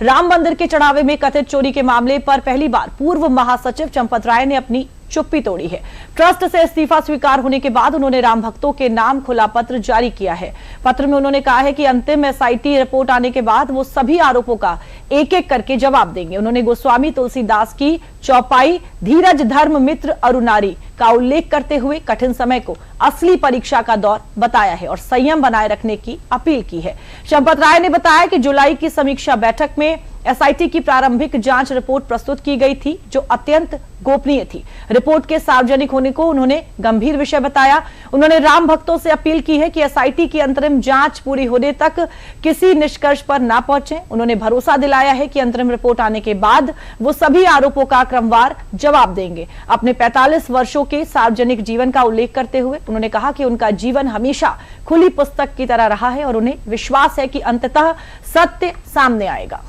राम मंदिर के चढ़ावे में कथित चोरी के मामले पर पहली बार पूर्व महासचिव चंपत राय ने अपनी चुप्पी तोड़ी है। ट्रस्ट से इस्तीफा स्वीकार होने के बाद उन्होंने राम भक्तों के नाम खुला पत्र जारी किया है। पत्र में उन्होंने कहा है कि अंतिम एसआईटी रिपोर्ट आने के बाद वो सभी आरोपों का एक एक करके जवाब देंगे। उन्होंने गोस्वामी तुलसीदास की चौपाई, धीरज, धर्म, मित्र, अरुनारी का उल्लेख करते हुए कठिन समय को असली परीक्षा का दौर बताया है और संयम बनाए रखने की अपील की है। चंपत राय ने बताया कि जुलाई की समीक्षा बैठक में एसआईटी की प्रारंभिक जांच रिपोर्ट प्रस्तुत की गई थी जो अत्यंत गोपनीय थी। रिपोर्ट के सार्वजनिक होने को उन्होंने गंभीर विषय बताया। उन्होंने राम भक्तों से अपील की है कि एसआईटी की अंतरिम जांच पूरी होने तक किसी निष्कर्ष पर ना पहुंचे। उन्होंने भरोसा दिलाया है कि अंतरिम रिपोर्ट आने के बाद वो सभी आरोपों का क्रमवार जवाब देंगे। अपने 45 वर्षों के सार्वजनिक जीवन का उल्लेख करते हुए उन्होंने कहा कि उनका जीवन हमेशा खुली पुस्तक की तरह रहा है और उन्हें विश्वास है कि अंततः सत्य सामने आएगा।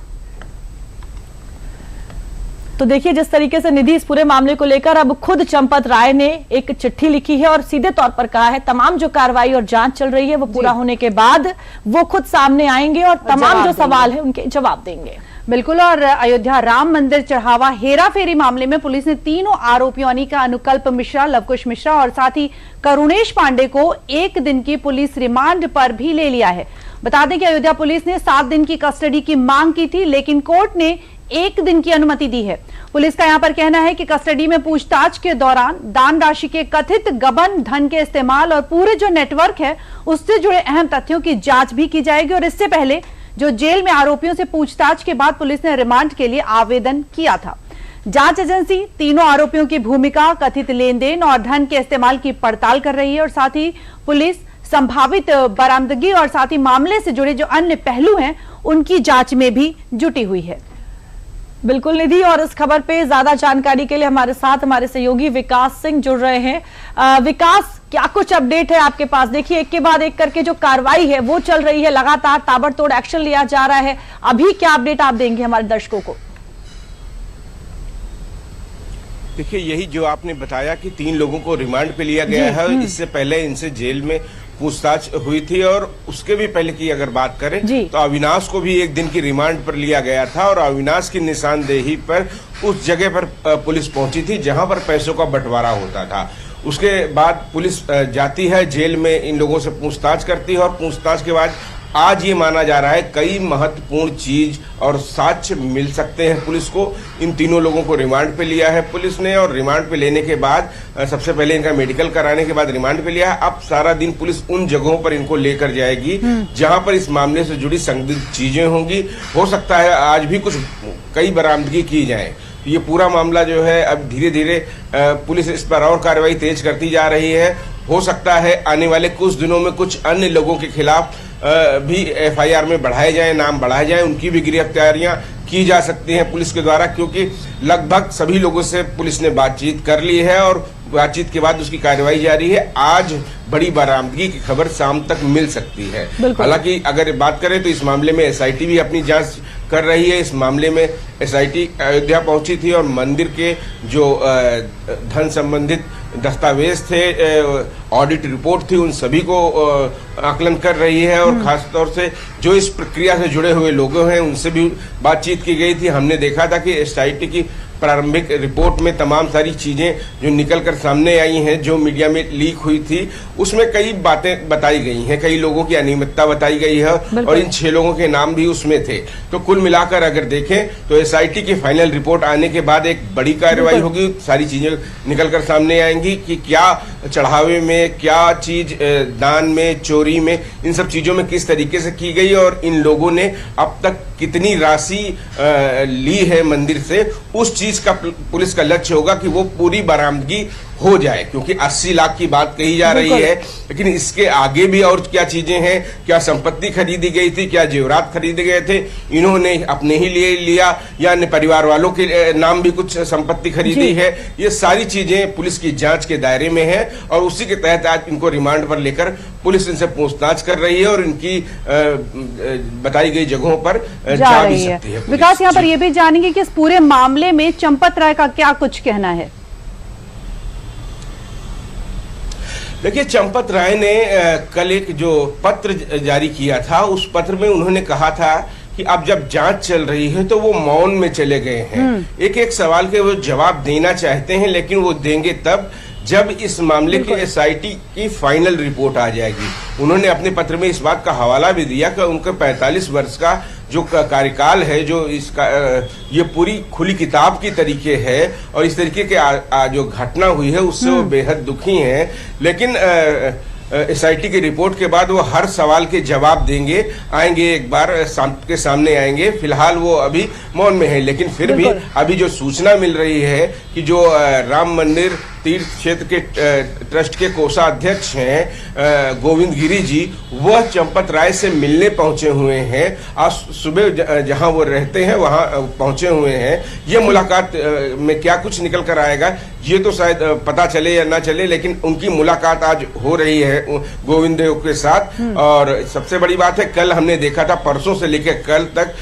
तो देखिए, जिस तरीके से निधि इस पूरे मामले को लेकर अब खुद चंपत राय ने एक चिट्ठी लिखी है और सीधे तौर पर कहा है तमाम जो कार्रवाई और जांच चल रही है वो पूरा होने के बाद वो खुद सामने आएंगे और तमाम जो सवाल है उनके जवाब देंगे। बिल्कुल। और अयोध्या राम मंदिर चढ़ावा हेरा फेरी मामले में पुलिस ने तीनों आरोपियों यानी का अनुकल्प मिश्रा, लवकुश मिश्रा और साथ ही करुणेश पांडे को 1 दिन की पुलिस रिमांड पर भी ले लिया है। बता दें कि अयोध्या पुलिस ने 7 दिन की कस्टडी की मांग की थी लेकिन कोर्ट ने 1 दिन की अनुमति दी है। पुलिस का यहां पर कहना है कि कस्टडी में पूछताछ के दौरान दान राशि के कथित गबन धन के इस्तेमाल और पूरे जो नेटवर्क है उससे जुड़े अहम तथ्यों की जांच भी की जाएगी। और इससे पहले जो जेल में आरोपियों से पूछताछ के बाद पुलिस ने रिमांड के लिए आवेदन किया था। जांच एजेंसी तीनों आरोपियों की भूमिका, कथित लेन देन और धन के इस्तेमाल की पड़ताल कर रही है और साथ ही पुलिस संभावित बरामदगी और साथ ही मामले से जुड़े जो अन्य पहलू हैं उनकी जांच में भी जुटी हुई है। बिल्कुल निधि, और इस खबर पे ज्यादा जानकारी के लिए हमारे साथ हमारे सहयोगी विकास सिंह जुड़ रहे हैं। विकास, क्या कुछ अपडेट है आपके पास? देखिए, एक के बाद एक करके जो कार्रवाई है वो चल रही है, लगातार ताबड़तोड़ एक्शन लिया जा रहा है। अभी क्या अपडेट आप देंगे हमारे दर्शकों को? देखिए, यही जो आपने बताया कि 3 लोगों को रिमांड पे लिया गया है। इससे पहले इनसे जेल में पूछताछ हुई थी और उसके भी पहले की अगर बात करें तो अविनाश को भी 1 दिन की रिमांड पर लिया गया था और अविनाश की निशानदेही पर उस जगह पर पुलिस पहुंची थी जहां पर पैसों का बंटवारा होता था। उसके बाद पुलिस जाती है जेल में, इन लोगों से पूछताछ करती है और पूछताछ के बाद आज ये माना जा रहा है कई महत्वपूर्ण चीज और साक्ष्य मिल सकते हैं पुलिस को। इन तीनों लोगों को रिमांड पे लिया है पुलिस ने और रिमांड पे लेने के बाद सबसे पहले इनका मेडिकल कराने के बाद रिमांड पे लिया है। अब सारा दिन पुलिस उन जगहों पर इनको लेकर जाएगी जहां पर इस मामले से जुड़ी संदिग्ध चीजें होंगी। हो सकता है आज भी कुछ कई बरामदगी की जाए। ये पूरा मामला जो है अब धीरे धीरे पुलिस इस पर और कार्रवाई तेज करती जा रही है। हो सकता है आने वाले कुछ दिनों में कुछ अन्य लोगों के खिलाफ भी एफआईआर में बढ़ाए जाए, नाम बढ़ाए जाए, उनकी भी गिरफ्तारियां की जा सकती हैं पुलिस के द्वारा, क्योंकि लगभग सभी लोगों से पुलिस ने बातचीत कर ली है और बातचीत के बाद उसकी कार्रवाई जारी है। आज बड़ी बरामदगी की खबर शाम तक मिल सकती है। हालांकि अगर बात करें तो इस मामले में एसआईटी भी अपनी जांच कर रही है। इस मामले में एसआईटी अयोध्या पहुंची थी और मंदिर के जो धन संबंधित दस्तावेज थे, ऑडिट रिपोर्ट थी, उन सभी को आकलन कर रही है और खासतौर से जो इस प्रक्रिया से जुड़े हुए लोग हैं उनसे भी बातचीत की गई थी। हमने देखा था कि एसआईटी की प्रारंभिक रिपोर्ट में तमाम सारी चीजें जो निकलकर सामने आई हैं, जो मीडिया में लीक हुई थी, उसमें कई बातें बताई गई हैं, कई लोगों की अनियमितता बताई गई है और इन 6 लोगों के नाम भी उसमें थे। तो कुल मिलाकर अगर देखें तो एसआईटी की फाइनल रिपोर्ट आने के बाद एक बड़ी कार्रवाई होगी। सारी चीजें निकलकर सामने आएंगी कि क्या चढ़ावे में, क्या चीज दान में, चोरी में, इन सब चीजों में किस तरीके से की गई और इन लोगों ने अब तक कितनी राशि ली है मंदिर से। उस चीज का पुलिस का लक्ष्य होगा कि वो पूरी बरामदगी हो जाए, क्योंकि 80 लाख की बात कही जा रही है, लेकिन इसके आगे भी और क्या चीजें हैं। क्या संपत्ति खरीदी गई थी, क्या जेवरात खरीदे गए थे, इन्होंने अपने ही लिए लिया या अन्य परिवार वालों के नाम भी कुछ संपत्ति खरीदी है। ये सारी चीजें पुलिस की जांच के दायरे में है और उसी के तहत आज इनको रिमांड पर लेकर पुलिस इनसे पूछताछ कर रही है और इनकी बताई गई जगहों पर जा भी सकती है। विकास, यहाँ पर ये भी जानेंगे कि इस पूरे मामले में चंपत राय का क्या कुछ कहना है? देखिए, चंपत राय ने कल एक जो पत्र जारी किया था, उस पत्र में उन्होंने कहा था कि अब जब जांच चल रही है तो वो मौन में चले गए हैं। एक एक सवाल के वो जवाब देना चाहते हैं, लेकिन वो देंगे तब जब इस मामले की एसआईटी की फाइनल रिपोर्ट आ जाएगी। उन्होंने अपने पत्र में इस बात का हवाला भी दिया कि उनका 45 वर्ष का जो कार्यकाल है, जो इसका ये पूरी खुली किताब की तरीके है और इस तरीके के जो घटना हुई है उससे वो बेहद दुखी हैं। लेकिन एसआईटी की रिपोर्ट के बाद वो हर सवाल के जवाब देंगे, आएंगे एक बार के सामने आएंगे। फिलहाल वो अभी मौन में है, लेकिन फिर भी अभी जो सूचना मिल रही है कि जो राम मंदिर तीर्थ क्षेत्र के ट्रस्ट के कोषाध्यक्ष हैं गोविंद गिरी जी, वह चंपत राय से मिलने पहुंचे हुए हैं। आज सुबह जहां वो रहते हैं वहां पहुंचे हुए हैं। ये मुलाकात में क्या कुछ निकल कर आएगा ये तो शायद पता चले या ना चले, लेकिन उनकी मुलाकात आज हो रही है गोविंद देव के साथ। और सबसे बड़ी बात है, कल हमने देखा था, परसों से लेकर कल तक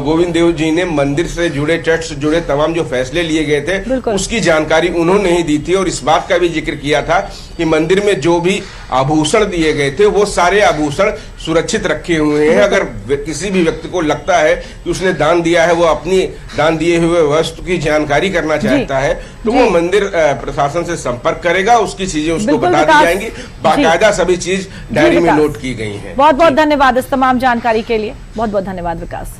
गोविंद देव जी ने मंदिर से जुड़े, ट्रस्ट से जुड़े तमाम जो फैसले लिए गए थे उसकी जानकारी उन्होंने ही दी थी। और इस बात का भी जिक्र किया था कि मंदिर में जो भी आभूषण दिए गए थे वो सारे आभूषण सुरक्षित रखे हुए हैं। अगर किसी भी व्यक्ति को लगता है कि उसने दान दिया है, वो अपनी दान दिए हुए वस्तु की जानकारी करना चाहता है, तो वो मंदिर प्रशासन से संपर्क करेगा, उसकी चीजें उसको बता दी जाएंगी। बाकायदा सभी चीज डायरी में नोट की गई है। बहुत बहुत धन्यवाद इस तमाम जानकारी के लिए। बहुत बहुत धन्यवाद विकास।